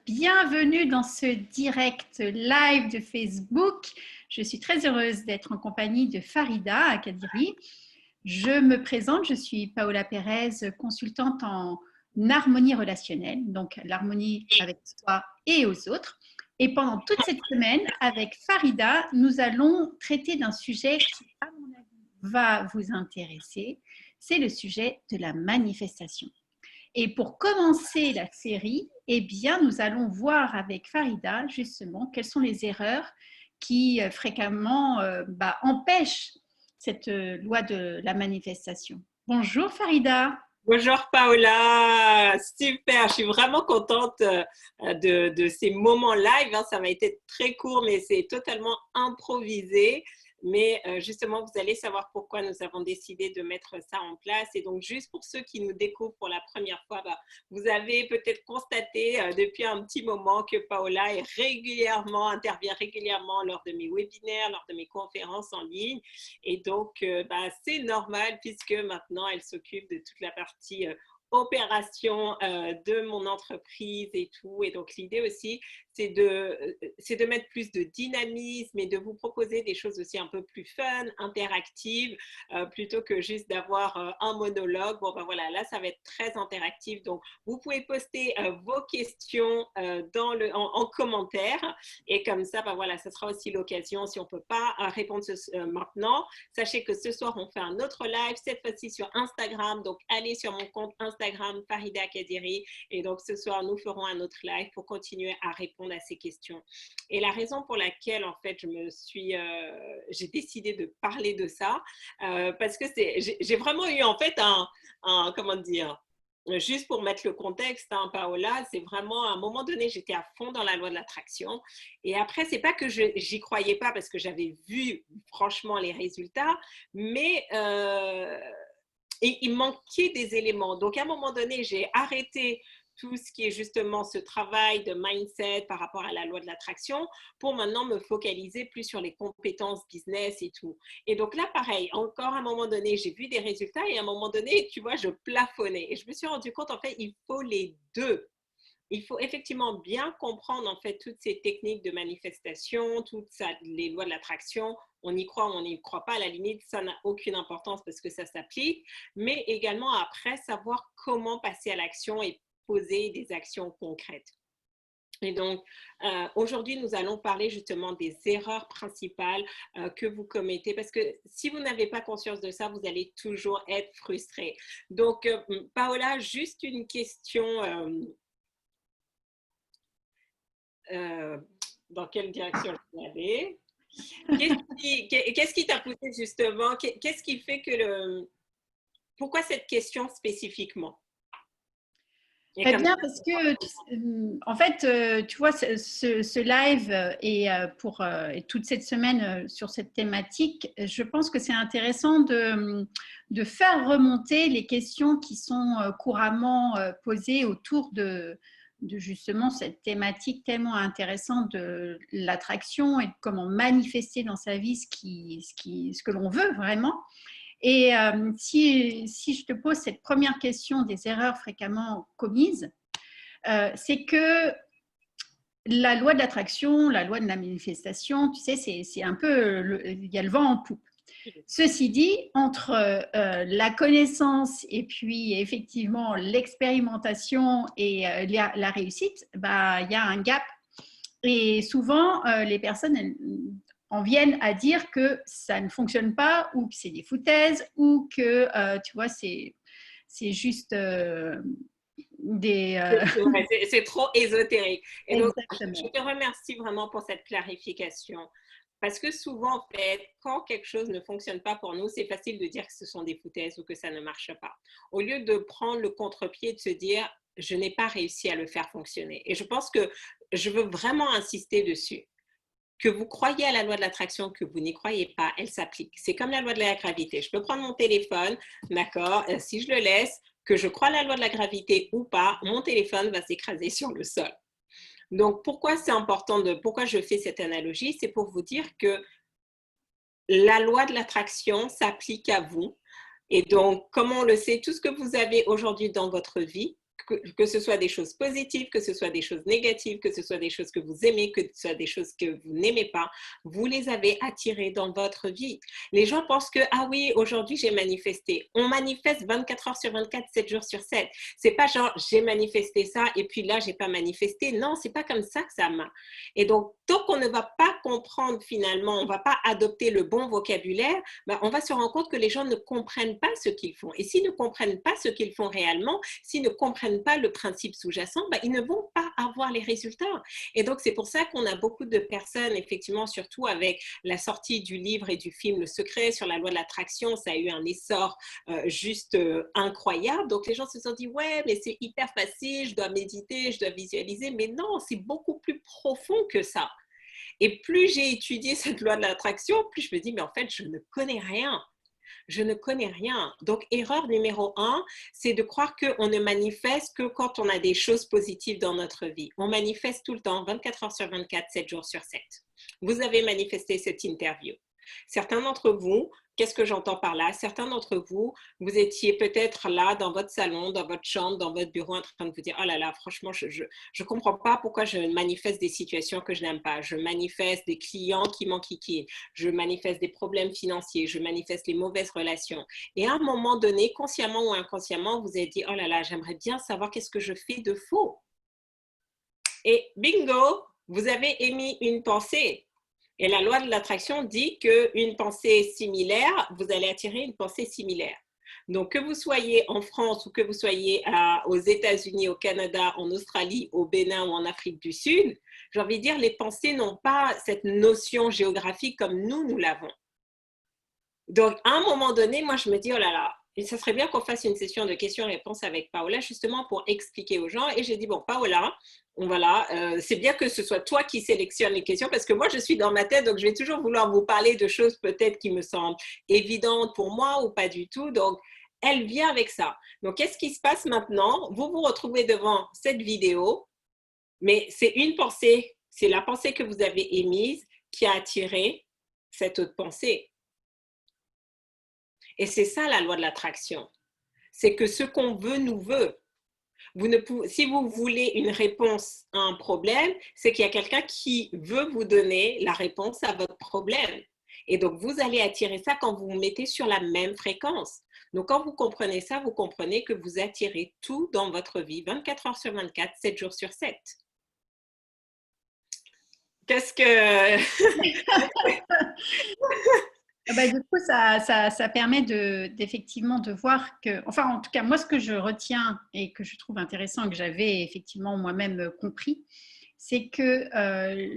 Bienvenue dans ce direct live de Facebook. Je suis très heureuse d'être en compagnie de Farida Kadiri. Je me présente, je suis Paola Pérez, consultante en harmonie relationnelle, donc l'harmonie avec soi et aux autres. Et pendant toute cette semaine, avec Farida, nous allons traiter d'un sujet qui, à mon avis, va vous intéresser. C'est le sujet de la manifestation. Et pour commencer la série, eh bien, nous allons voir avec Farida justement quelles sont les erreurs qui fréquemment empêchent cette loi de la manifestation. Bonjour Farida. Bonjour Paola, super, je suis vraiment contente de ces moments live, hein. Ça m'a été très court mais c'est totalement improvisé. Mais justement, vous allez savoir pourquoi nous avons décidé de mettre ça en place. Et donc, juste pour ceux qui nous découvrent pour la première fois, vous avez peut-être constaté depuis un petit moment que Paola intervient régulièrement lors de mes webinaires, lors de mes conférences en ligne. Et donc, c'est normal puisque maintenant, elle s'occupe de toute la partie opération de mon entreprise et tout. Et donc, l'idée aussi, c'est de mettre plus de dynamisme et de vous proposer des choses aussi un peu plus fun, interactives, plutôt que juste d'avoir un monologue. Bon, voilà, là, ça va être très interactif. Donc, vous pouvez poster vos questions en commentaire. Et comme ça, voilà, ça sera aussi l'occasion, si on ne peut pas répondre maintenant, sachez que ce soir, on fait un autre live, cette fois-ci sur Instagram. Donc, allez sur mon compte Instagram, Farida Kadiri. Et donc, ce soir, nous ferons un autre live pour continuer à répondre à ces questions. Et la raison pour laquelle, en fait, j'ai décidé de parler de ça, parce que j'ai vraiment eu, en fait, comment dire, juste pour mettre le contexte, hein, Paola, c'est vraiment, à un moment donné, j'étais à fond dans la loi de l'attraction. Et après, c'est pas que j'y croyais pas parce que j'avais vu, franchement, les résultats, mais et il manquait des éléments. Donc, à un moment donné, j'ai arrêté tout ce qui est justement ce travail de mindset par rapport à la loi de l'attraction pour maintenant me focaliser plus sur les compétences business et tout. Et donc là, pareil, encore à un moment donné, j'ai vu des résultats et à un moment donné, tu vois, je plafonnais. Et je me suis rendu compte, en fait, il faut les deux. Il faut effectivement bien comprendre en fait toutes ces techniques de manifestation, les lois de l'attraction. On y croit ou on n'y croit pas, à la limite, ça n'a aucune importance parce que ça s'applique. Mais également après, savoir comment passer à l'action et poser des actions concrètes. Et donc, aujourd'hui, nous allons parler justement des erreurs principales que vous commettez parce que si vous n'avez pas conscience de ça, vous allez toujours être frustré. Donc, Paola, juste une question. Dans quelle direction je vais aller? Qu'est-ce qui t'a poussé justement? Qu'est-ce qui fait que pourquoi cette question spécifiquement? Eh bien, parce que, en fait, tu vois, ce live et toute cette semaine sur cette thématique, je pense que c'est intéressant de faire remonter les questions qui sont couramment posées autour de justement cette thématique tellement intéressante de l'attraction et de comment manifester dans sa vie ce que l'on veut vraiment. Et si je te pose cette première question des erreurs fréquemment commises, c'est que la loi de l'attraction, la loi de la manifestation, tu sais, c'est un peu, il y a le vent en poupe. Ceci dit, entre la connaissance et puis effectivement l'expérimentation et la réussite, il y a un gap. Et souvent, les personnes en viennent à dire que ça ne fonctionne pas ou que c'est des foutaises ou que, tu vois, c'est juste c'est trop ésotérique. Et donc, Exactement. je te remercie vraiment pour cette clarification. Parce que souvent, en fait, quand quelque chose ne fonctionne pas pour nous, c'est facile de dire que ce sont des foutaises ou que ça ne marche pas. Au lieu de prendre le contre-pied et de se dire, je n'ai pas réussi à le faire fonctionner. Et je pense que je veux vraiment insister dessus. Que vous croyez à la loi de l'attraction, que vous n'y croyez pas, elle s'applique. C'est comme la loi de la gravité. Je peux prendre mon téléphone, d'accord, si je le laisse, que je crois à la loi de la gravité ou pas, mon téléphone va s'écraser sur le sol. Donc, pourquoi c'est important pourquoi je fais cette analogie? C'est pour vous dire que la loi de l'attraction s'applique à vous. Et donc, comme on le sait, tout ce que vous avez aujourd'hui dans votre vie, que ce soit des choses positives, que ce soit des choses négatives, que ce soit des choses que vous aimez, que ce soit des choses que vous n'aimez pas, vous les avez attirées dans votre vie. Les gens pensent que, ah oui, aujourd'hui j'ai manifesté. On manifeste 24 heures sur 24, 7 jours sur 7. C'est pas genre, j'ai manifesté ça et puis là, j'ai pas manifesté. Non, c'est pas comme ça que ça marche. Et donc, tant qu'on ne va pas comprendre finalement, on va pas adopter le bon vocabulaire, ben, on va se rendre compte que les gens ne comprennent pas ce qu'ils font. Et s'ils ne comprennent pas ce qu'ils font réellement, s'ils ne comprennent pas le principe sous-jacent, ben, ils ne vont pas avoir les résultats. Et donc, c'est pour ça qu'on a beaucoup de personnes, effectivement, surtout avec la sortie du livre et du film Le Secret sur la loi de l'attraction, ça a eu un essor juste incroyable. Donc, les gens se sont dit, ouais, mais c'est hyper facile, je dois méditer, je dois visualiser. Mais non, c'est beaucoup plus profond que ça. Et plus j'ai étudié cette loi de l'attraction, plus je me dis, mais en fait, je ne connais rien. Je ne connais rien. Donc, erreur numéro 1, c'est de croire qu'on ne manifeste que quand on a des choses positives dans notre vie. On manifeste tout le temps, 24 heures sur 24, 7 jours sur 7. Vous avez manifesté cette interview. Certains d'entre vous, qu'est-ce que j'entends par là? Certains d'entre vous, vous étiez peut-être là dans votre salon, dans votre chambre, dans votre bureau en train de vous dire « Oh là là, franchement, je ne comprends pas pourquoi je manifeste des situations que je n'aime pas. Je manifeste des clients qui m'enquiquinent. Je manifeste des problèmes financiers. Je manifeste les mauvaises relations. » Et à un moment donné, consciemment ou inconsciemment, vous avez dit « Oh là là, j'aimerais bien savoir qu'est-ce que je fais de faux. » Et bingo, vous avez émis une pensée. Et la loi de l'attraction dit qu'une pensée similaire, vous allez attirer une pensée similaire. Donc, que vous soyez en France ou que vous soyez aux États-Unis, au Canada, en Australie, au Bénin ou en Afrique du Sud, j'ai envie de dire, les pensées n'ont pas cette notion géographique comme nous l'avons. Donc, à un moment donné, moi, je me dis, oh là là, et ça serait bien qu'on fasse une session de questions-réponses avec Paola, justement pour expliquer aux gens. Et j'ai dit, bon, Paola, voilà, c'est bien que ce soit toi qui sélectionne les questions parce que moi, je suis dans ma tête, donc je vais toujours vouloir vous parler de choses peut-être qui me semblent évidentes pour moi ou pas du tout. Donc, elle vient avec ça. Donc, qu'est-ce qui se passe maintenant? Vous vous retrouvez devant cette vidéo, mais c'est une pensée, c'est la pensée que vous avez émise qui a attiré cette autre pensée. Et c'est ça la loi de l'attraction. C'est que ce qu'on veut, nous veut. Si vous voulez une réponse à un problème, c'est qu'il y a quelqu'un qui veut vous donner la réponse à votre problème. Et donc, vous allez attirer ça quand vous vous mettez sur la même fréquence. Donc, quand vous comprenez ça, vous comprenez que vous attirez tout dans votre vie, 24 heures sur 24, 7 jours sur 7. Qu'est-ce que... Bah, du coup, ça permet d'effectivement de voir que, enfin, en tout cas, moi, ce que je retiens et que je trouve intéressant, que j'avais effectivement moi-même compris, c'est que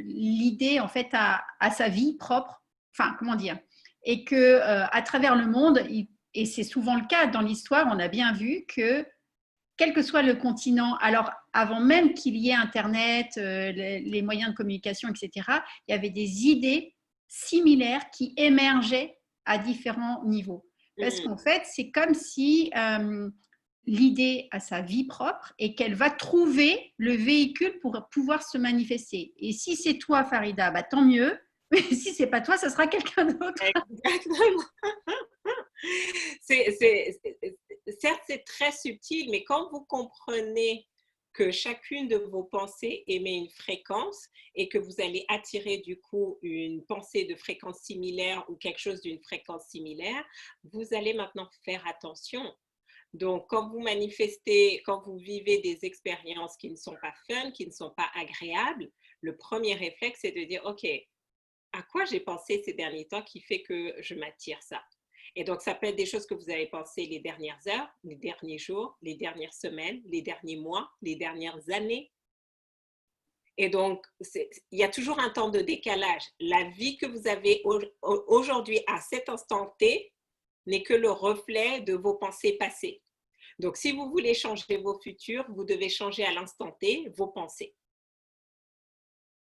l'idée, en fait, a sa vie propre, enfin, comment dire, et que à travers le monde, et c'est souvent le cas dans l'histoire, on a bien vu que quel que soit le continent, alors avant même qu'il y ait Internet, les moyens de communication, etc., il y avait des idées similaires qui émergeaient à différents niveaux. Parce qu'en fait, c'est comme si l'idée a sa vie propre et qu'elle va trouver le véhicule pour pouvoir se manifester. Et si c'est toi, Farida, bah, tant mieux. Mais si c'est pas toi, ça sera quelqu'un d'autre. Exactement. Certes, c'est très subtil, mais quand vous comprenez que chacune de vos pensées émet une fréquence et que vous allez attirer du coup une pensée de fréquence similaire ou quelque chose d'une fréquence similaire, vous allez maintenant faire attention. Donc, quand vous manifestez, quand vous vivez des expériences qui ne sont pas fun, qui ne sont pas agréables, le premier réflexe, c'est de dire, OK, à quoi j'ai pensé ces derniers temps qui fait que je m'attire ça? Et donc, ça peut être des choses que vous avez pensées les dernières heures, les derniers jours, les dernières semaines, les derniers mois, les dernières années. Et donc, il y a toujours un temps de décalage. La vie que vous avez aujourd'hui à cet instant T n'est que le reflet de vos pensées passées. Donc, si vous voulez changer vos futurs, vous devez changer à l'instant T vos pensées.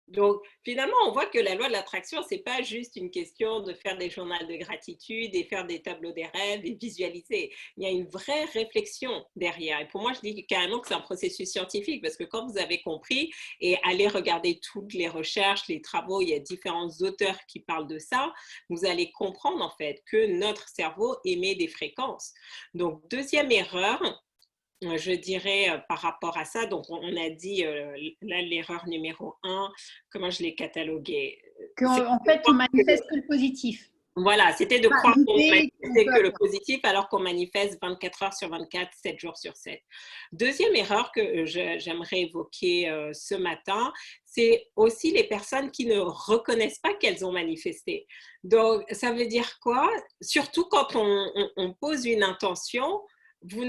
Donc, finalement, on voit que la loi de l'attraction, ce n'est pas juste une question de faire des journaux de gratitude et faire des tableaux des rêves et visualiser. Il y a une vraie réflexion derrière. Et pour moi, je dis carrément que c'est un processus scientifique parce que quand vous avez compris et allez regarder toutes les recherches, les travaux, il y a différents auteurs qui parlent de ça, vous allez comprendre en fait que notre cerveau émet des fréquences. Donc, deuxième erreur, je dirais par rapport à ça, donc on a dit là l'erreur numéro 1, comment je l'ai cataloguée? En fait, on manifeste que le positif. Voilà, c'était de Pas croire qu'on l'idée qu'on manifestait peut que le avoir. positif alors qu'on manifeste 24 heures sur 24, 7 jours sur 7. Deuxième erreur que j'aimerais évoquer ce matin, c'est aussi les personnes qui ne reconnaissent pas qu'elles ont manifesté. Donc, ça veut dire quoi? Surtout quand on pose une intention, vous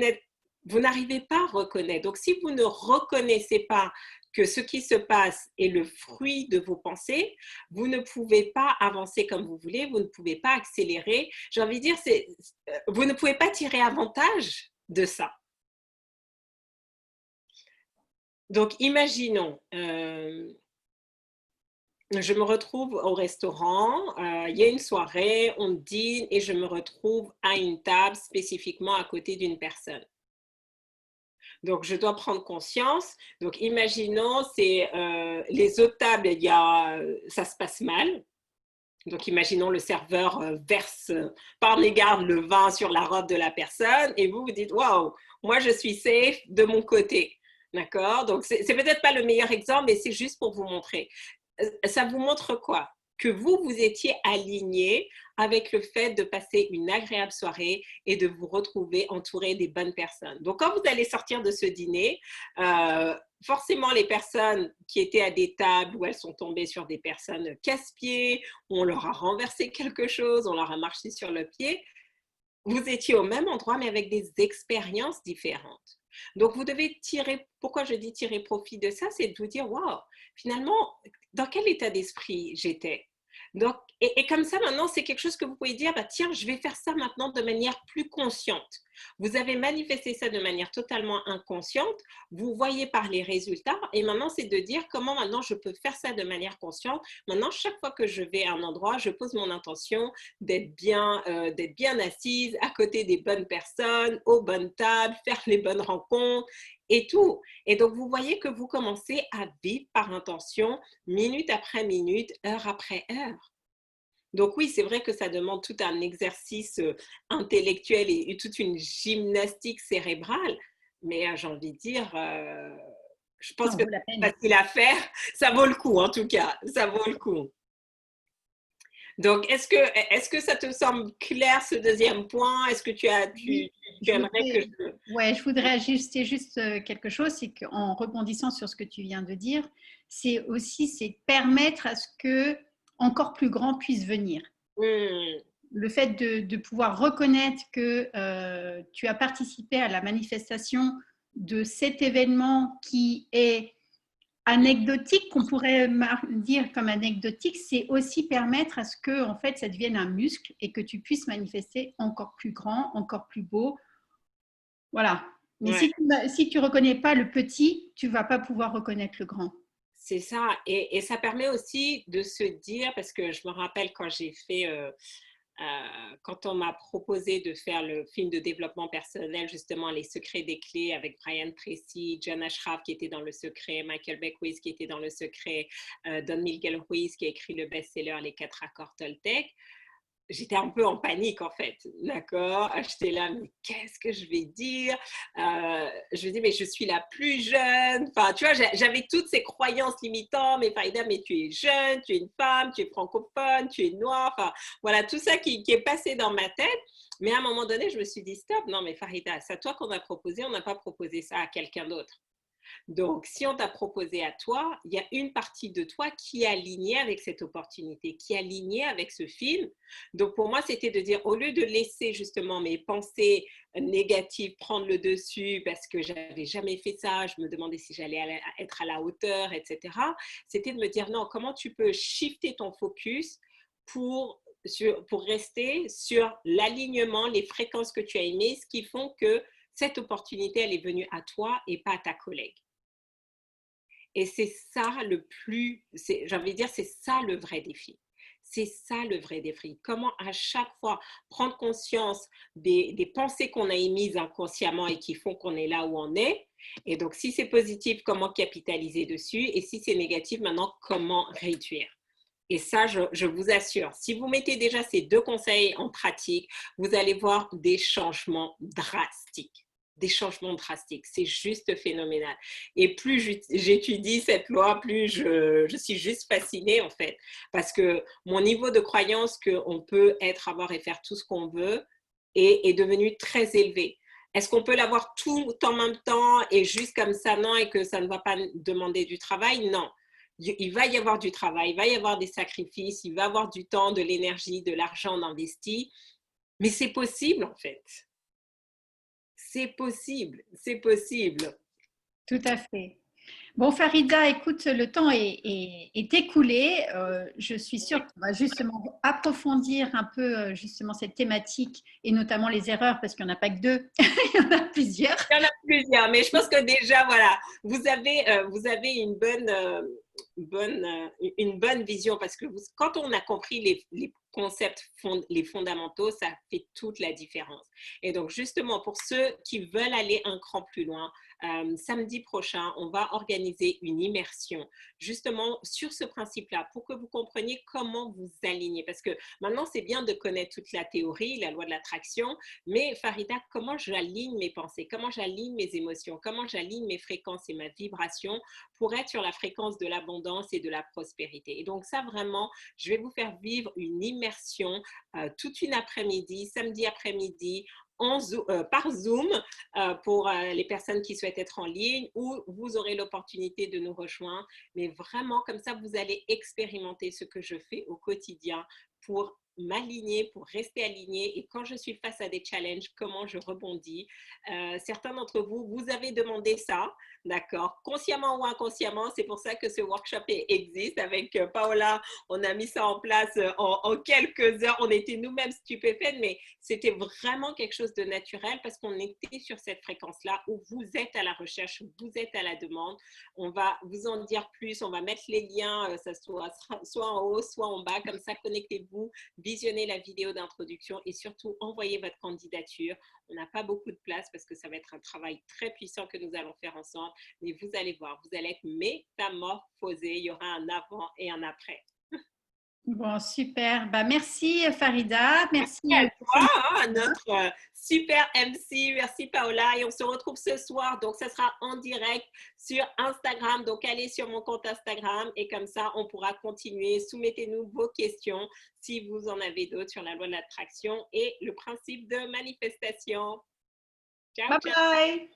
n'arrivez pas à reconnaître. Donc, si vous ne reconnaissez pas que ce qui se passe est le fruit de vos pensées, vous ne pouvez pas avancer comme vous voulez, vous ne pouvez pas accélérer. J'ai envie de dire, vous ne pouvez pas tirer avantage de ça. Donc, imaginons, je me retrouve au restaurant, il y a une soirée, on dîne et je me retrouve à une table spécifiquement à côté d'une personne. Donc, je dois prendre conscience. Donc, imaginons, c'est les autres tables, ça se passe mal. Donc, imaginons le serveur verse par mégarde le vin sur la robe de la personne et vous vous dites, waouh, moi je suis safe de mon côté. D'accord? Donc, c'est peut-être pas le meilleur exemple, mais c'est juste pour vous montrer. Ça vous montre quoi? Que vous étiez aligné avec le fait de passer une agréable soirée et de vous retrouver entouré des bonnes personnes. Donc, quand vous allez sortir de ce dîner, forcément, les personnes qui étaient à des tables où elles sont tombées sur des personnes casse-pieds, on leur a renversé quelque chose, on leur a marché sur le pied, vous étiez au même endroit, mais avec des expériences différentes. Donc, vous devez tirer, pourquoi je dis tirer profit de ça, c'est de vous dire, waouh, finalement, dans quel état d'esprit j'étais? Donc, et comme ça, maintenant, c'est quelque chose que vous pouvez dire, bah, tiens, je vais faire ça maintenant de manière plus consciente. Vous avez manifesté ça de manière totalement inconsciente, vous voyez par les résultats, et maintenant, c'est de dire comment maintenant je peux faire ça de manière consciente. Maintenant, chaque fois que je vais à un endroit, je pose mon intention d'être bien assise à côté des bonnes personnes, aux bonnes tables, faire les bonnes rencontres et tout. Et donc, vous voyez que vous commencez à vivre par intention, minute après minute, heure après heure. Donc oui, c'est vrai que ça demande tout un exercice intellectuel et toute une gymnastique cérébrale, mais j'ai envie de dire, je pense Ça en que vaut la c'est peine. facile à faire, ça vaut le coup en tout cas, ça vaut le coup. Donc, est-ce que ça te semble clair ce deuxième point? Est-ce que Oui, tu aimerais que je... ouais, je voudrais ajuster juste quelque chose, c'est qu'en rebondissant sur ce que tu viens de dire, c'est permettre à ce que encore plus grand puisse venir. Le fait de pouvoir reconnaître que tu as participé à la manifestation de cet événement qui est anecdotique, qu'on pourrait dire comme anecdotique, c'est aussi permettre à ce que en fait, ça devienne un muscle et que tu puisses manifester encore plus grand, encore plus beau. Voilà. Mais Ouais. si tu ne reconnais pas le petit, tu ne vas pas pouvoir reconnaître le grand. C'est ça. Et ça permet aussi de se dire, parce que je me rappelle quand j'ai fait, quand on m'a proposé de faire le film de développement personnel, justement Les secrets des clés avec Brian Tracy, John Ashraf qui était dans Le Secret, Michael Beckwith qui était dans Le Secret, Don Miguel Ruiz qui a écrit le best-seller Les 4 accords Toltec. J'étais un peu en panique en fait, d'accord? J'étais là, mais qu'est-ce que je vais dire? Je me dis, mais je suis la plus jeune. Enfin, tu vois, j'avais toutes ces croyances limitantes. Mais Farida, mais tu es jeune, tu es une femme, tu es francophone, tu es noire. Enfin, voilà, tout ça qui est passé dans ma tête. Mais à un moment donné, je me suis dit, stop, non, mais Farida, c'est à toi qu'on a proposé, on n'a pas proposé ça à quelqu'un d'autre. Donc, si on t'a proposé à toi, il y a une partie de toi qui est alignée avec cette opportunité, qui est alignée avec ce film. Donc, pour moi, c'était de dire, au lieu de laisser justement mes pensées négatives prendre le dessus parce que j'avais jamais fait ça, je me demandais si j'allais être à la hauteur, etc. C'était de me dire, non, comment tu peux shifter ton focus pour rester sur l'alignement, les fréquences que tu as aimées, ce qui font que cette opportunité, elle est venue à toi et pas à ta collègue. Et c'est ça j'ai envie de dire, c'est ça le vrai défi. C'est ça le vrai défi. Comment à chaque fois prendre conscience des pensées qu'on a émises inconsciemment et qui font qu'on est là où on est. Et donc, si c'est positif, comment capitaliser dessus? Et si c'est négatif, maintenant, comment réduire? Et ça, je vous assure, si vous mettez déjà ces 2 conseils en pratique, vous allez voir des changements drastiques. des changements drastiques. C'est juste phénoménal. Et plus j'étudie cette loi, plus je suis juste fascinée, en fait. Parce que mon niveau de croyance qu'on peut être, avoir et faire tout ce qu'on veut est devenu très élevé. Est-ce qu'on peut l'avoir tout en même temps et juste comme ça, non, et que ça ne va pas demander du travail? Non. Il va y avoir du travail, il va y avoir des sacrifices, il va y avoir du temps, de l'énergie, de l'argent investi, mais c'est possible en fait. C'est possible, c'est possible. Tout à fait. Bon, Farida, écoute, le temps est écoulé. Je suis sûre qu'on va justement approfondir un peu justement cette thématique et notamment les erreurs, parce qu'il n'y en a pas que deux, il y en a plusieurs. Il y en a plusieurs, mais je pense que déjà, voilà, vous avez une bonne vision parce que quand on a compris les concepts, les fondamentaux, ça fait toute la différence. Et donc, justement, pour ceux qui veulent aller un cran plus loin, samedi prochain, on va organiser une immersion justement sur ce principe-là pour que vous compreniez comment vous aligner. Parce que maintenant, c'est bien de connaître toute la théorie, la loi de l'attraction, mais Farida, comment j'aligne mes pensées, comment j'aligne mes émotions, comment j'aligne mes fréquences et ma vibration pour être sur la fréquence de l'abondance et de la prospérité. Et donc ça, vraiment, je vais vous faire vivre une immersion toute une après-midi, samedi après-midi, par Zoom pour les personnes qui souhaitent être en ligne, où vous aurez l'opportunité de nous rejoindre. Mais vraiment, comme ça, vous allez expérimenter ce que je fais au quotidien pour m'aligner, pour rester aligné. Et quand je suis face à des challenges, comment je rebondis. Certains d'entre vous, vous avez demandé ça, d'accord, consciemment ou inconsciemment. C'est pour ça que ce workshop existe. Avec Paola, on a mis ça en place en quelques heures. On était nous-mêmes stupéfaites, mais c'était vraiment quelque chose de naturel parce qu'on était sur cette fréquence-là où vous êtes à la recherche, vous êtes à la demande. On va vous en dire plus. On va mettre les liens, ça soit en haut, soit en bas. Comme ça, connectez-vous, visionnez la vidéo d'introduction et surtout envoyez votre candidature. On n'a pas beaucoup de place parce que ça va être un travail très puissant que nous allons faire ensemble, mais vous allez voir, vous allez être métamorphosés. Il y aura un avant et un après. Bon, super. Bah, merci Farida. Merci à toi, hein, notre super MC. Merci Paola. Et on se retrouve ce soir. Donc, ça sera en direct sur Instagram. Donc, allez sur mon compte Instagram et comme ça, on pourra continuer. Soumettez-nous vos questions si vous en avez d'autres sur la loi de l'attraction et le principe de manifestation. Ciao, Bye ciao. bye.